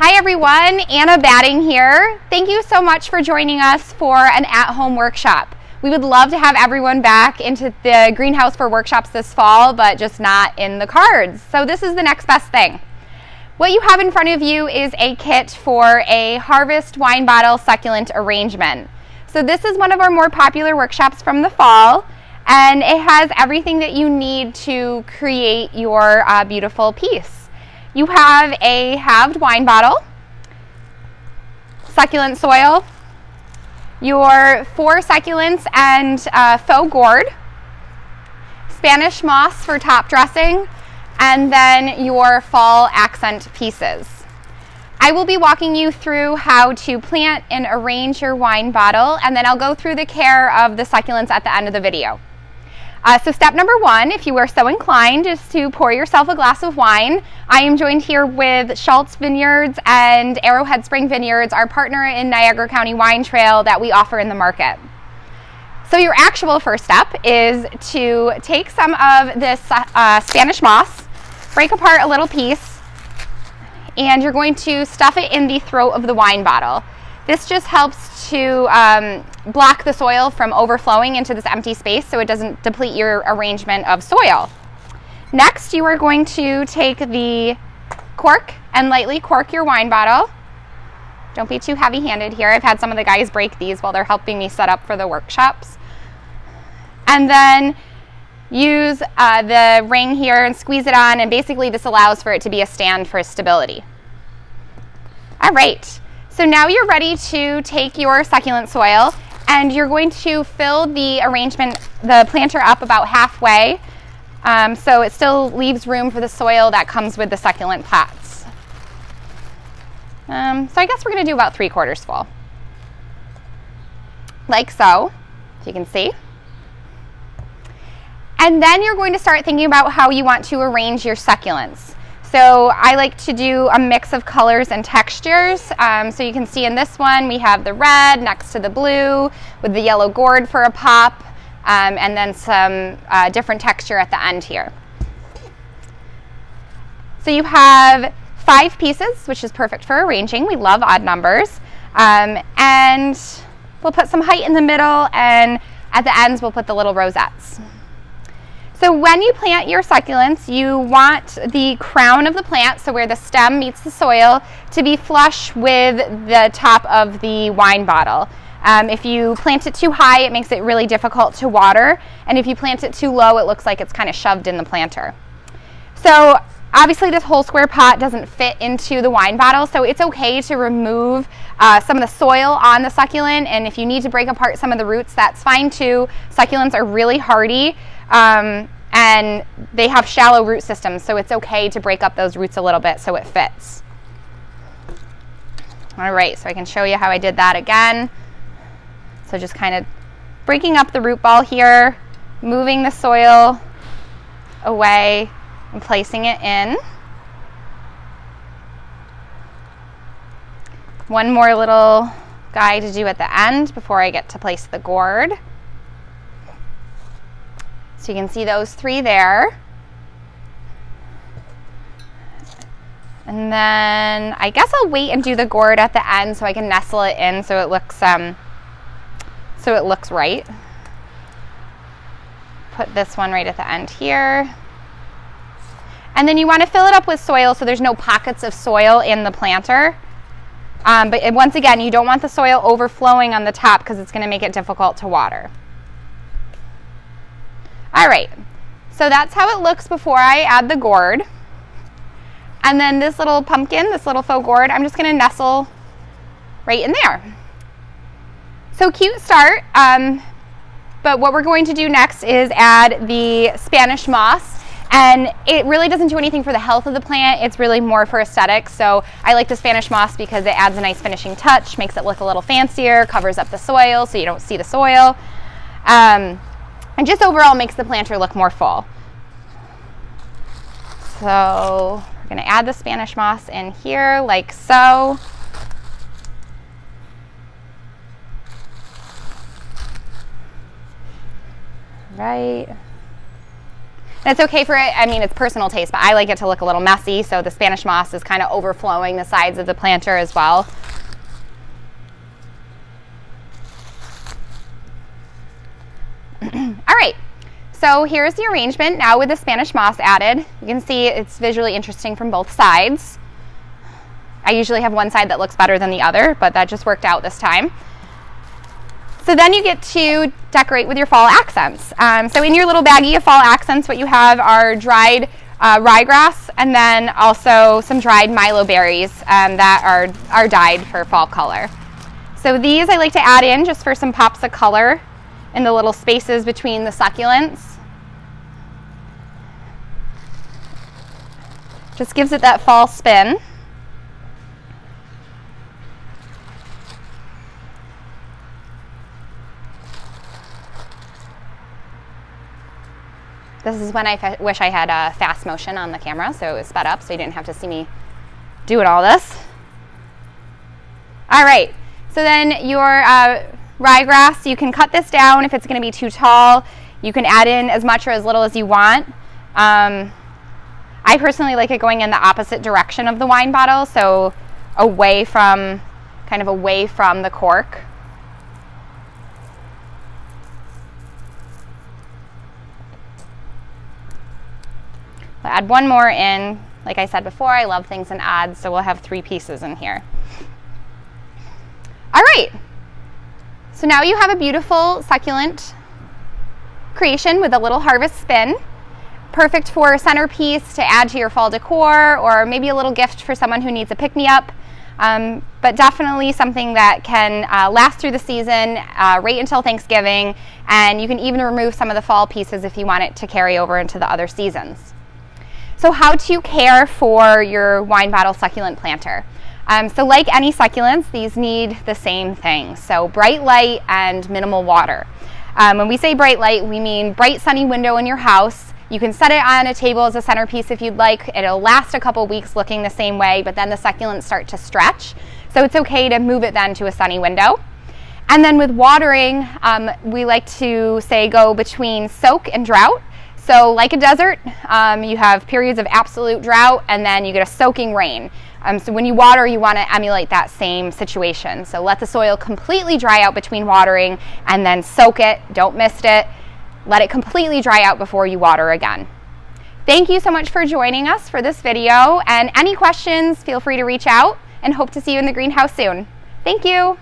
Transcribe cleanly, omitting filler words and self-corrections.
Hi everyone, Anna Batting here. Thank you so much for joining us for an at-home workshop. We would love to have everyone back into the greenhouse for workshops this fall, but just not in the cards. So this is the next best thing. What you have in front of you is a kit for a harvest wine bottle succulent arrangement. So this is one of our more popular workshops from the fall, and it has everything that you need to create your beautiful piece. You have a halved wine bottle, succulent soil, your 4 succulents and faux gourd, Spanish moss for top dressing, and then your fall accent pieces. I will be walking you through how to plant and arrange your wine bottle, and then I'll go through the care of the succulents at the end of the video. So step number 1, if you are so inclined, is to pour yourself a glass of wine. I am joined here with Schultz Vineyards and Arrowhead Spring Vineyards, our partner in Niagara County Wine Trail that we offer in the market. So your actual first step is to take some of this Spanish moss, break apart a little piece, and you're going to stuff it in the throat of the wine bottle. This just helps to block the soil from overflowing into this empty space so it doesn't deplete your arrangement of soil. Next, you are going to take the cork and lightly cork your wine bottle. Don't be too heavy-handed here. I've had some of the guys break these while they're helping me set up for the workshops. And then use the ring here and squeeze it on, and basically this allows for it to be a stand for stability. All right. So now you're ready to take your succulent soil and you're going to fill the arrangement, the planter up about halfway, so it still leaves room for the soil that comes with the succulent pots. So I guess we're going to do about 3/4 full. Like so, if you can see. And then you're going to start thinking about how you want to arrange your succulents. So I like to do a mix of colors and textures. So you can see in this one we have the red next to the blue with the yellow gourd for a pop, and then some different texture at the end here. So you have 5 pieces, which is perfect for arranging. We love odd numbers. And we'll put some height in the middle, and at the ends we'll put the little rosettes. So when you plant your succulents, you want the crown of the plant, so where the stem meets the soil, to be flush with the top of the wine bottle. If you plant it too high, it makes it really difficult to water, and if you plant it too low, it looks like it's kind of shoved in the planter. So obviously this whole square pot doesn't fit into the wine bottle, so it's okay to remove some of the soil on the succulent, and if you need to break apart some of the roots, that's fine too. Succulents are really hardy. And they have shallow root systems, so it's okay to break up those roots a little bit so it fits. All right, so I can show you how I did that again. So just kind of breaking up the root ball here, moving the soil away and placing it in. One more little guy to do at the end before I get to place the gourd. So you can see those 3 there. And then I guess I'll wait and do the gourd at the end so I can nestle it in so it looks right. Put this one right at the end here. And then you want to fill it up with soil so there's no pockets of soil in the planter. But once again, you don't want the soil overflowing on the top because it's going to make it difficult to water. All right, so that's how it looks before I add the gourd. And then this little pumpkin, this little faux gourd, I'm just going to nestle right in there. So cute start, but what we're going to do next is add the Spanish moss. And it really doesn't do anything for the health of the plant, it's really more for aesthetics. So I like the Spanish moss because it adds a nice finishing touch, makes it look a little fancier, covers up the soil so you don't see the soil. And just overall makes the planter look more full. So we're going to add the Spanish moss in here like so. Right. And it's okay for it, I mean, it's personal taste, but I like it to look a little messy, so the Spanish moss is kind of overflowing the sides of the planter as well. All right, so here's the arrangement now with the Spanish moss added. You can see it's visually interesting from both sides. I usually have one side that looks better than the other, but that just worked out this time. So then you get to decorate with your fall accents. So in your little baggie of fall accents, what you have are dried ryegrass and then also some dried Milo berries that are dyed for fall color. So these I like to add in just for some pops of color in the little spaces between the succulents. Just gives it that fall spin. This is when I wish I had a fast motion on the camera, so it was sped up so you didn't have to see me doing all this. All right, so then your ryegrass, you can cut this down if it's going to be too tall. You can add in as much or as little as you want. I personally like it going in the opposite direction of the wine bottle, so away from the cork. I'll add one more in. Like I said before, I love things in odds, so we'll have 3 pieces in here. All right, so now you have a beautiful succulent creation with a little harvest spin. Perfect for a centerpiece to add to your fall decor, or maybe a little gift for someone who needs a pick-me-up. But definitely something that can last through the season, right until Thanksgiving, and you can even remove some of the fall pieces if you want it to carry over into the other seasons. So how to care for your wine bottle succulent planter. So like any succulents, these need the same things. So bright light and minimal water. When we say bright light, we mean bright sunny window in your house. You can set it on a table as a centerpiece if you'd like. It'll last a couple weeks looking the same way, but then the succulents start to stretch. So it's okay to move it then to a sunny window. And then with watering, we like to say go between soak and drought. So like a desert, you have periods of absolute drought and then you get a soaking rain. So when you water, you want to emulate that same situation. So let the soil completely dry out between watering and then soak it, don't mist it. Let it completely dry out before you water again. Thank you so much for joining us for this video, and any questions, feel free to reach out, and hope to see you in the greenhouse soon. Thank you.